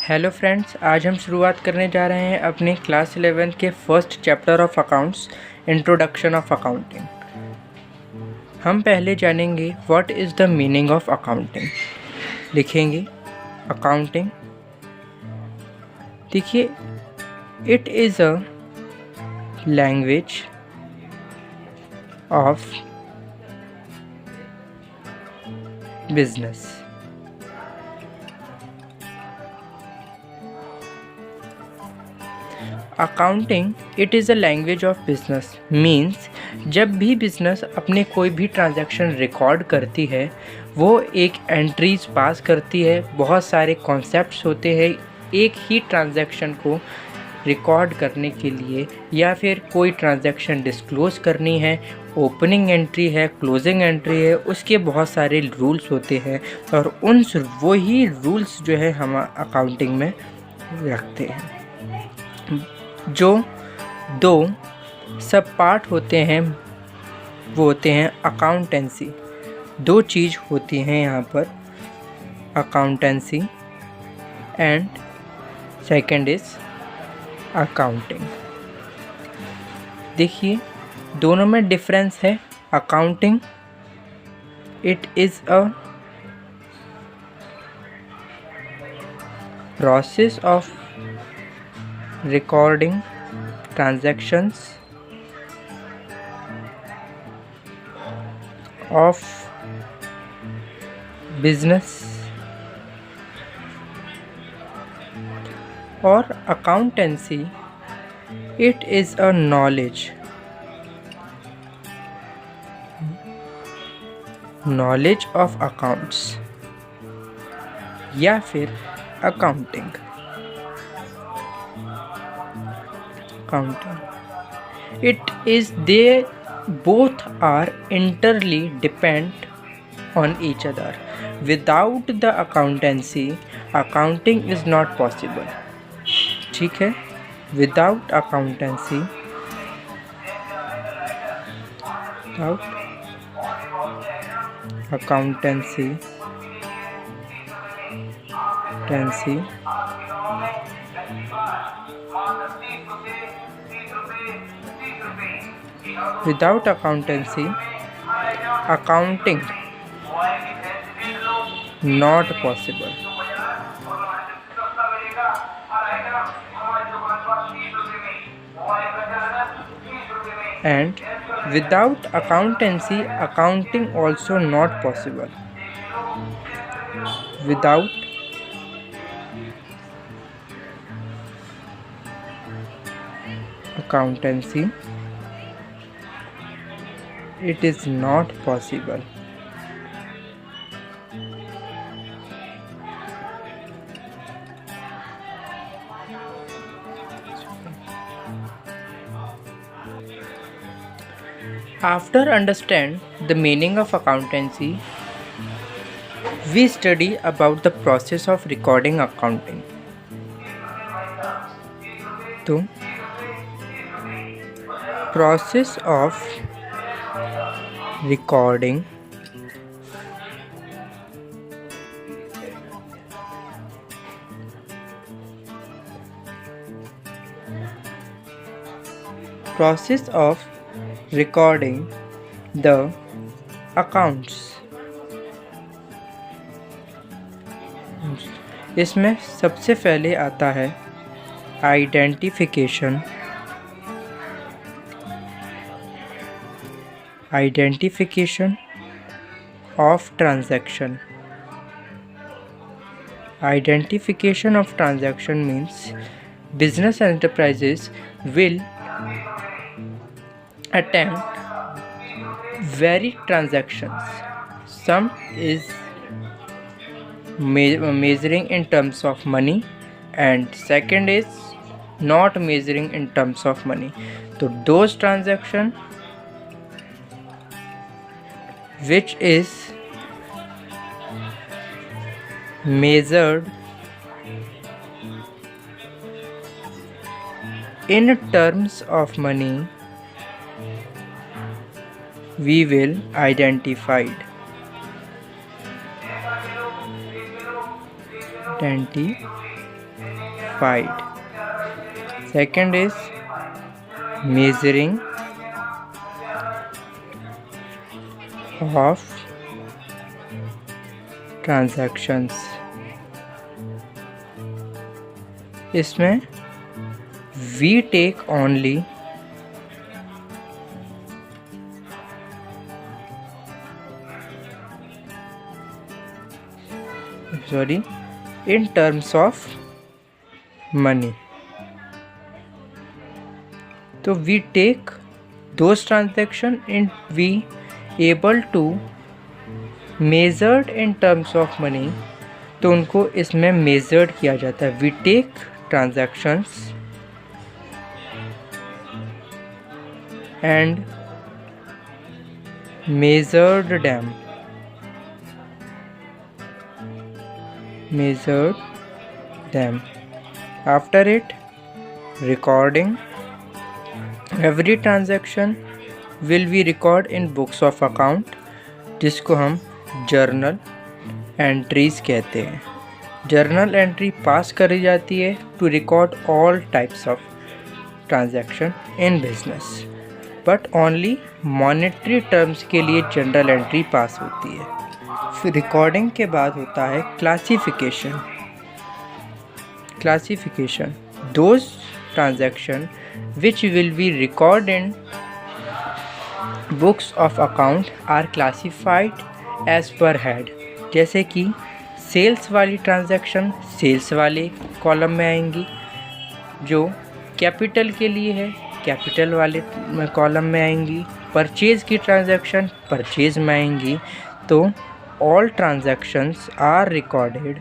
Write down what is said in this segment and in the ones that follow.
Hello friends, आज हम शुरुआत करने जा रहे हैं अपने क्लास 11 के first chapter of accounts, introduction of accounting. हम पहले जानेंगे what is the meaning of accounting. लिखेंगे अकाउंटिंग। देखिए, it is a language of business. Accounting it is a language of business means जब भी बिजनेस अपने कोई भी ट्रांजैक्शन रिकॉर्ड करती है, वो एक एंट्रीज पास करती है। बहुत सारे कॉन्सेप्ट्स होते हैं एक ही ट्रांजैक्शन को रिकॉर्ड करने के लिए, या फिर कोई ट्रांजैक्शन डिस्क्लोज करनी है, ओपनिंग एंट्री है, क्लोजिंग एंट्री है, उसके बहुत सारे रूल्स होते हैं और उन वही रूल्स जो है हम अकाउंटिंग में रखते हैं। जो दो सब पार्ट होते हैं वो होते हैं अकाउंटेंसी। दो चीज़ होती हैं यहाँ पर, accountancy and second is accounting. देखिए, दोनों में डिफरेंस है। Accounting it is a process of recording transactions of business, और accountancy it is a knowledge of accounts या फिर accounting। It is they both are entirely depend on each other. Without the accountancy, accounting is not possible. ठीक है, without accountancy, without accountancy, accounting not possible. And without accountancy, accounting also not possible. Without accountancy, it is not possible. After understand the meaning of accountancy, we study about the process of recording accounting. तो process of recording the accounts। इसमें सबसे पहले आता है identification of transaction। Identification of transaction means business enterprises will attempt varied transactions. Some is measuring in terms of money and second is not measuring in terms of money. So those transaction which is measured in terms of money, we will identify classified. Second is measuring of transactions. इसमें we take only in terms of money. तो we take those transaction and we able to measured in terms of money, तो उनको इसमें measured किया जाता है. We take transactions and measured them. After it, recording. Every transaction will be record in books of account, जिसको हम journal entries कहते हैं. जर्नल एंट्री पास करी जाती है to record all types of transaction in business, but only monetary terms के लिए general entry पास होती है. फिर रिकॉर्डिंग के बाद होता है classification. Those transaction which will be recorded in books of account are classified as per head. जैसे कि सेल्स वाली ट्रांजैक्शन सेल्स वाले कॉलम में आएंगी, जो कैपिटल के लिए है कैपिटल वाले कॉलम में आएंगी, परचेज़ की ट्रांजैक्शन परचेज़ में आएंगी. तो all transactions are recorded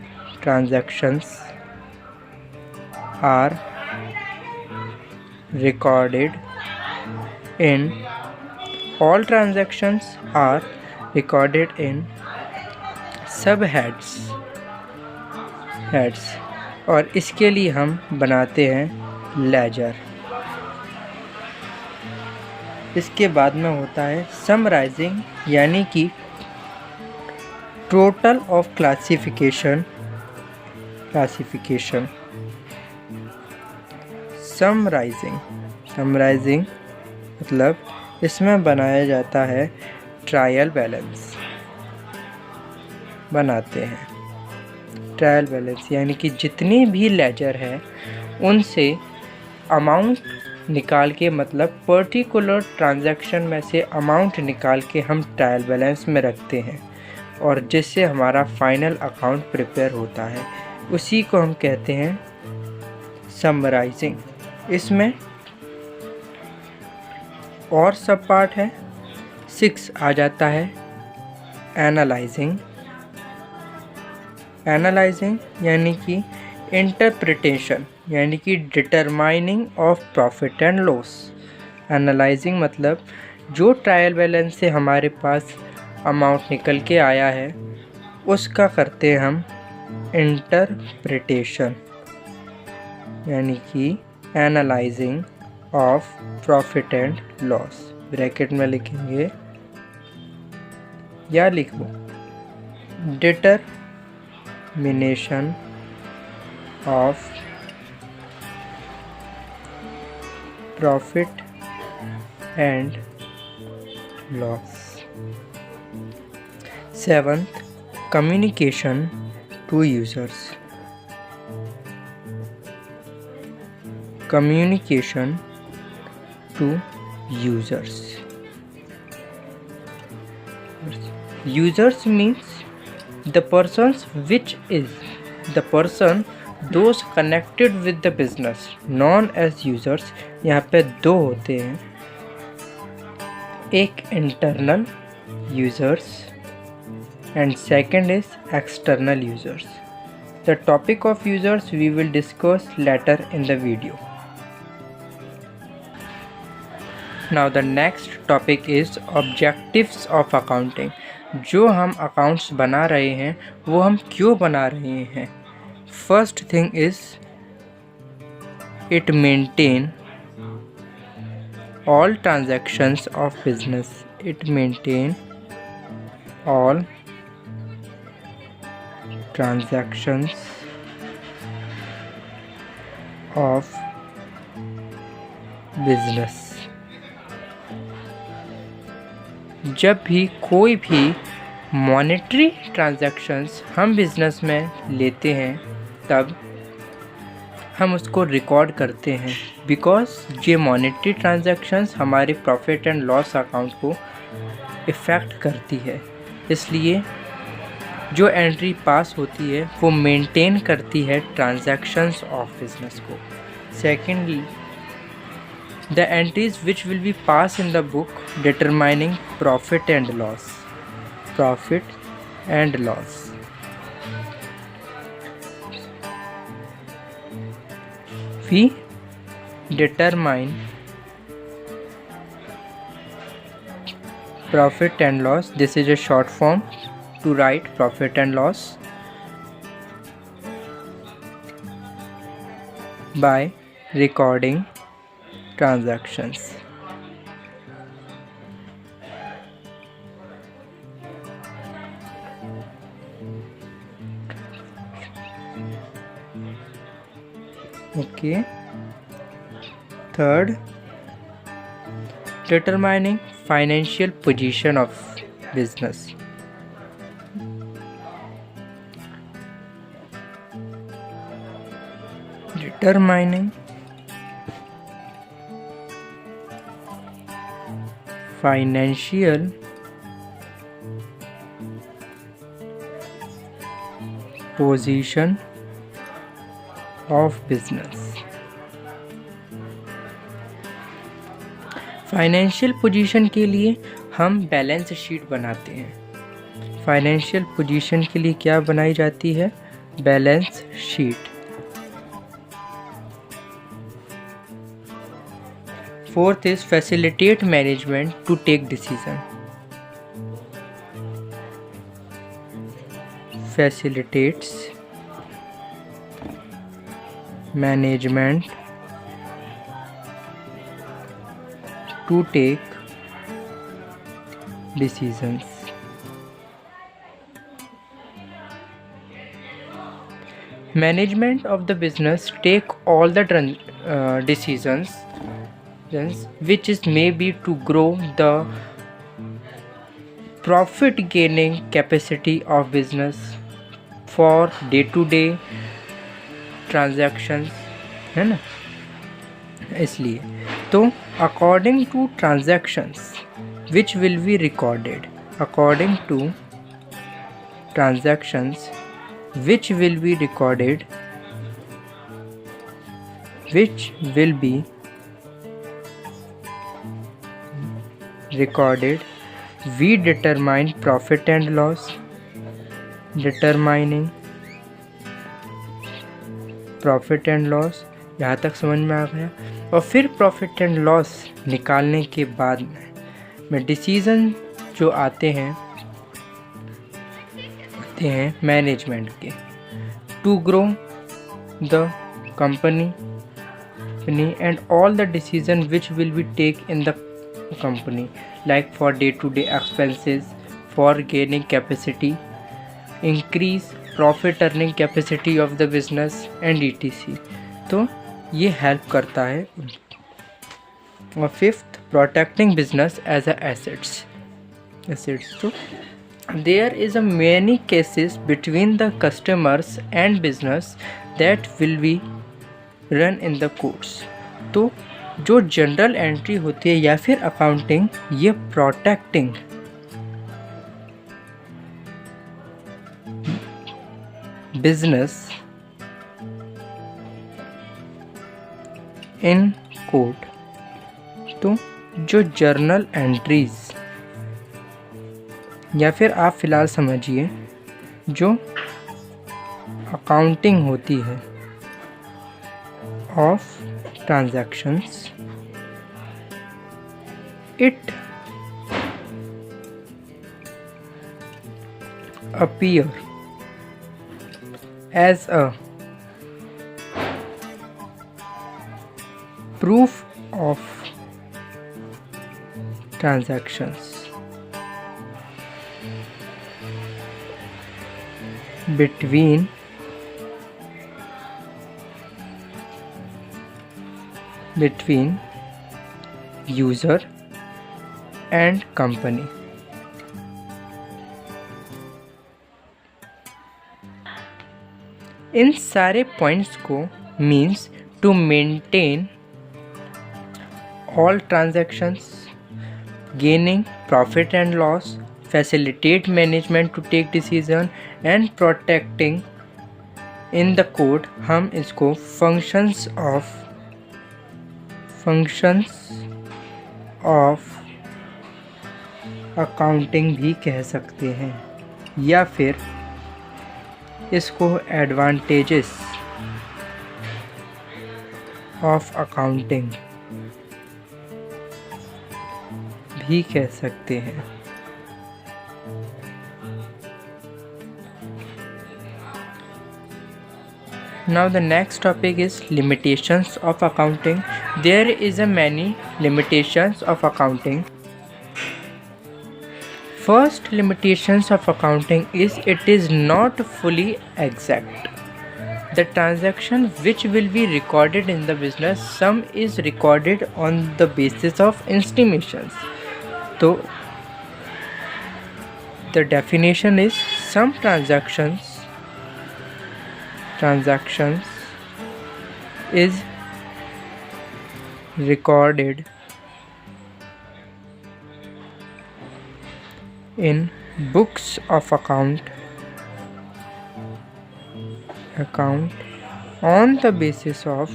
in all transactions are recorded in subheads और इसके लिए हम बनाते हैं लेजर. इसके बाद में होता है समराइजिंग, यानी कि टोटल ऑफ क्लासिफिकेशन. समराइजिंग मतलब इसमें बनाया जाता है ट्रायल बैलेंस. यानी कि जितनी भी लेजर है उनसे अमाउंट निकाल के, मतलब पर्टिकुलर ट्रांजैक्शन में से अमाउंट निकाल के हम ट्रायल बैलेंस में रखते हैं, और जिससे हमारा फाइनल अकाउंट प्रिपेयर होता है. उसी को हम कहते हैं समराइजिंग. इसमें और सब पार्ट है. 6 आ जाता है एनालाइजिंग यानी कि इंटरप्रिटेशन, यानी कि determining of profit and loss. Analysing मतलब जो ट्रायल बैलेंस से हमारे पास अमाउंट निकल के आया है उसका करते हैं हम इंटरप्रिटेशन, यानी कि analysing of profit and loss. Bracket में लिखेंगे या लिखो determination of profit and loss. 7th, communication to users. Users means the persons, which is the person those connected with the business, known as users. यहाँ पे 2 होते हैं, एक internal users and second is external users. The topic of users we will discuss later in the video. Now the next topic is objectives of accounting. जो हम accounts बना रहे हैं वो हम क्यों बना रहे हैं. First thing is it maintain all transactions of business. It maintain all transactions of business. जब भी कोई भी मॉनेटरी ट्रांजैक्शंस हम बिजनेस में लेते हैं तब हम उसको रिकॉर्ड करते हैं, बिकॉज ये मॉनेटरी ट्रांजैक्शंस हमारे प्रॉफिट एंड लॉस अकाउंट को इफ़ेक्ट करती है। इसलिए जो एंट्री पास होती है वो मेंटेन करती है ट्रांजैक्शंस ऑफ बिजनेस को। Secondly, the entries which will B pass in the book determining profit and loss. Profit and loss, we determine profit and loss. This is a short form to write profit and loss by recording transactions. Okay. Third, determining financial position of business. Determining financial position of business. Financial position के लिए हम balance sheet बनाते हैं। Financial position के लिए क्या बनाई जाती है? Balance sheet. Fourth is facilitate management to take decision. Facilitates management to take decisions. Management of the business take all the decisions which is maybe to grow the profit gaining capacity of business for day to day transactions, है ना। इसलिए तो according to transactions which will be recorded, according to transactions which will be recorded, which will be recorded, we determine profit and loss. Determining profit and loss, यहाँ तक समझ में आ गया। और फिर प्रॉफिट एंड लॉस निकालने के बाद में डिसीज़न जो आते हैं मैनेजमेंट के, to grow the company and all the decision which will be take in the company, like for day to day expenses, for gaining capacity, increase profit earning capacity of the business and ETC। तो ये help करता है। और fifth, protecting business as a assets. तो there is a many cases between the customers and business that will be run in the courts. तो जो general entry होती है या फिर अकाउंटिंग, ये प्रोटेक्टिंग बिजनेस इन कोर्ट। तो जो जर्नल एंट्रीज, या फिर आप फिलहाल समझिए जो अकाउंटिंग होती है of transactions, it appear as a proof of transactions between between user and company. इन सारे पॉइंट्स को means to maintain all transactions, gaining profit and loss, facilitate management to take decision and protecting in the code हम इसको functions of accounting भी कह सकते हैं, या फिर इसको advantages of accounting भी कह सकते हैं. Now the next topic is limitations of accounting. There is a many limitations of accounting. First limitations of accounting is it is not fully exact. The transaction which will be recorded in the business, some is recorded on the basis of estimations. So the definition is some transactions is recorded in books of account on the basis of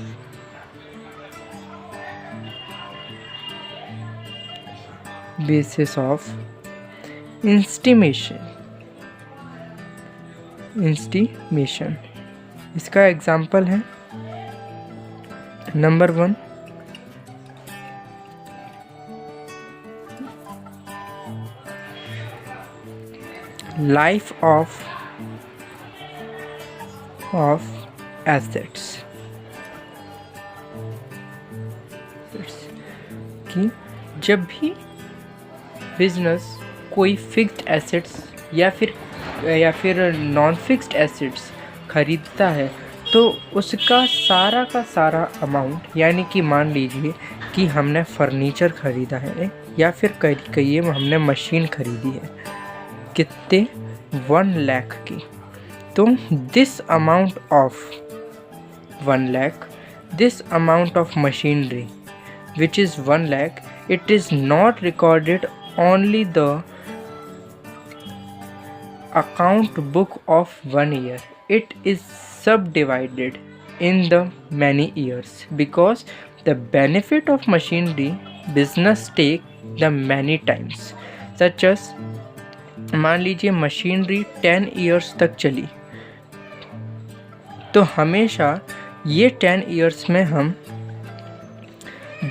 estimation. इसका example है number 1, life of assets, कि जब भी business कोई fixed assets या फिर non fixed assets खरीदता है तो उसका सारा का सारा अमाउंट, यानी कि मान लीजिए कि हमने फर्नीचर ख़रीदा है या फिर कहिए हमने मशीन ख़रीदी है कितने 1 लाख की, तो this amount of 1 lakh, this amount of machinery which is 1 lakh, it is not recorded only the account book of 1 year. It is subdivided in the many years because the benefit of machinery business take the many times, such as मान लीजिए machinery 10 years तक चली, तो हमेशा ये 10 years में हम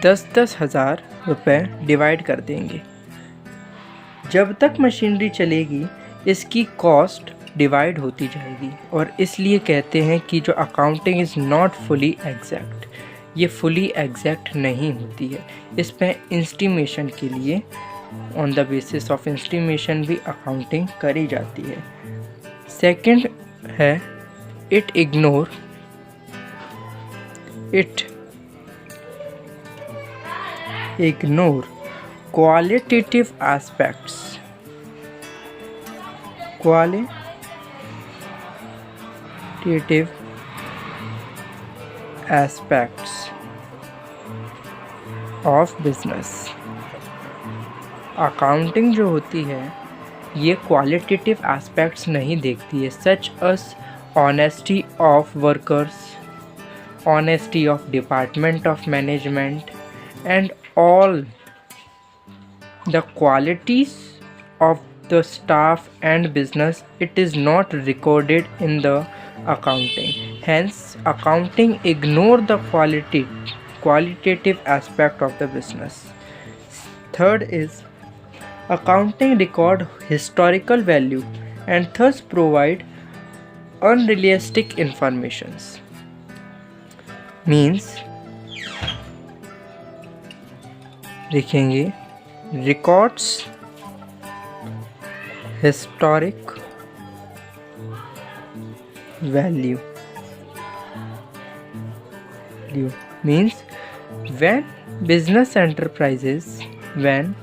10-10 हज़ार रुपये डिवाइड कर देंगे. जब तक मशीनरी चलेगी इसकी कॉस्ट डिवाइड होती जाएगी, और इसलिए कहते हैं कि जो accounting is not fully exact, ये फुली एग्जैक्ट नहीं होती है. इस पर एस्टिमेशन के लिए on the basis of estimation भी अकाउंटिंग करी जाती है. सेकंड है it ignore qualitative aspects of business. Accounting जो होती है ये क्वालिटेटिव एस्पेक्ट्स नहीं देखती है, such as honesty of workers, honesty of department of management and all the qualities of the staff and business. It is not recorded in the accounting. Hence accounting ignore the qualitative aspect of the business. Third is accounting record historical value and thus provide unrealistic informations. Means लिखेंगे records historic value means when business enterprises when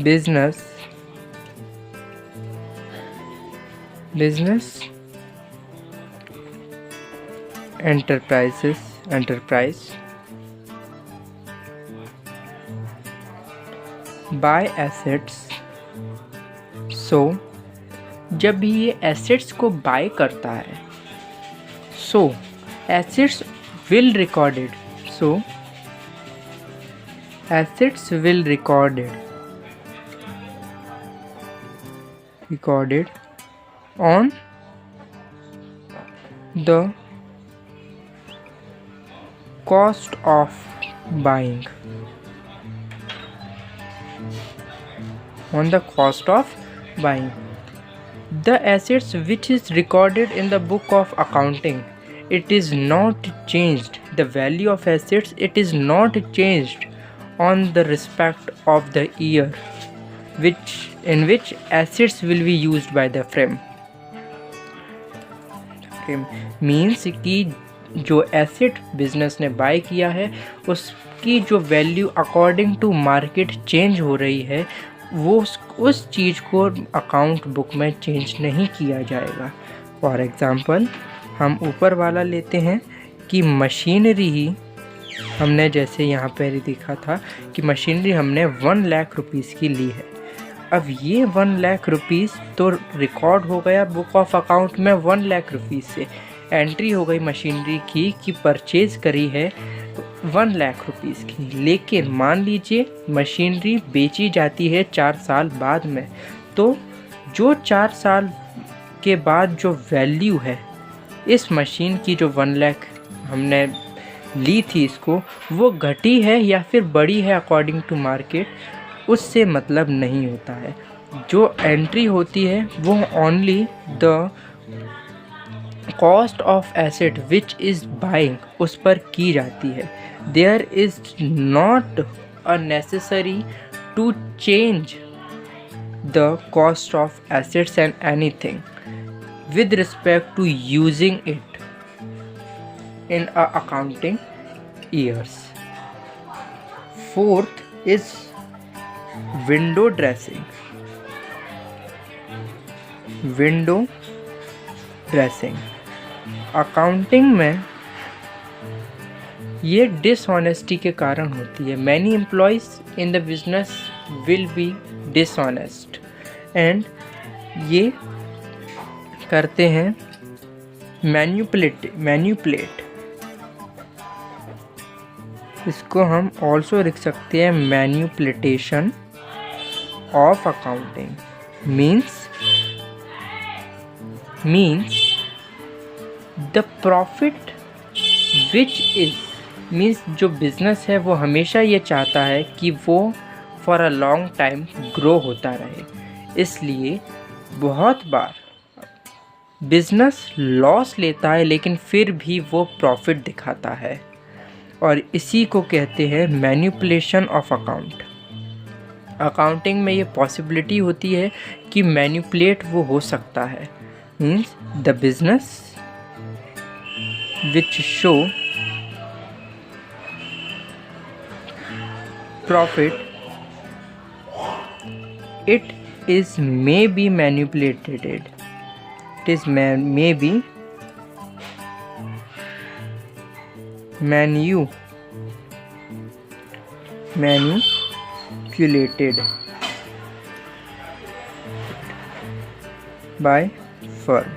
business enterprise buy assets, so जब भी ये assets को bye करता है, so assets will recorded on the cost of buying, the assets which is recorded in the book of accounting, it is not changed. The value of assets, it is not changed on the respect of the year in which assets will be used by the firm. Means कि जो asset business ने bye किया है उसकी जो value according to market change हो रही है, वो उस चीज़ को अकाउंट बुक में चेंज नहीं किया जाएगा। फॉर एग्ज़ाम्पल हम ऊपर वाला लेते हैं कि मशीनरी ही हमने जैसे यहाँ पर दिखा था कि मशीनरी हमने 1 लाख रुपीज़ की ली है। अब ये 1 लाख रुपीज़ तो रिकॉर्ड हो गया बुक ऑफ अकाउंट में 1 लाख रुपीज़ से एंट्री हो गई मशीनरी की कि परचेज़ करी है 1 लाख रुपीज़ की, लेकिन मान लीजिए मशीनरी बेची जाती है 4 साल बाद में, तो जो 4 साल के बाद जो वैल्यू है इस मशीन की, जो 1 लाख हमने ली थी इसको, वो घटी है या फिर बढ़ी है अकॉर्डिंग टू मार्केट, उससे मतलब नहीं होता है। जो एंट्री होती है वो only the cost of asset which is buying उस पर की जाती है। There is not a necessary to change the cost of assets and anything with respect to using it in a accounting years. Fourth is window dressing. Accounting में ये dishonesty के कारण होती है। Many employees in the business will be dishonest and ये करते हैं manipulate. इसको हम ऑल्सो लिख सकते हैं manipulation of accounting. Means the profit which is means जो बिजनेस है वो हमेशा ये चाहता है कि वो for a long time grow होता रहे, इसलिए बहुत बार बिजनेस लॉस लेता है लेकिन फिर भी वो प्रॉफिट दिखाता है, और इसी को कहते हैं मैन्युपुलेशन ऑफ अकाउंट। अकाउंटिंग में ये पॉसिबिलिटी होती है कि मैन्युपुलेट वो हो सकता है। Means the business which show profit, it is may be manipulated. It is may be manipulated by firm.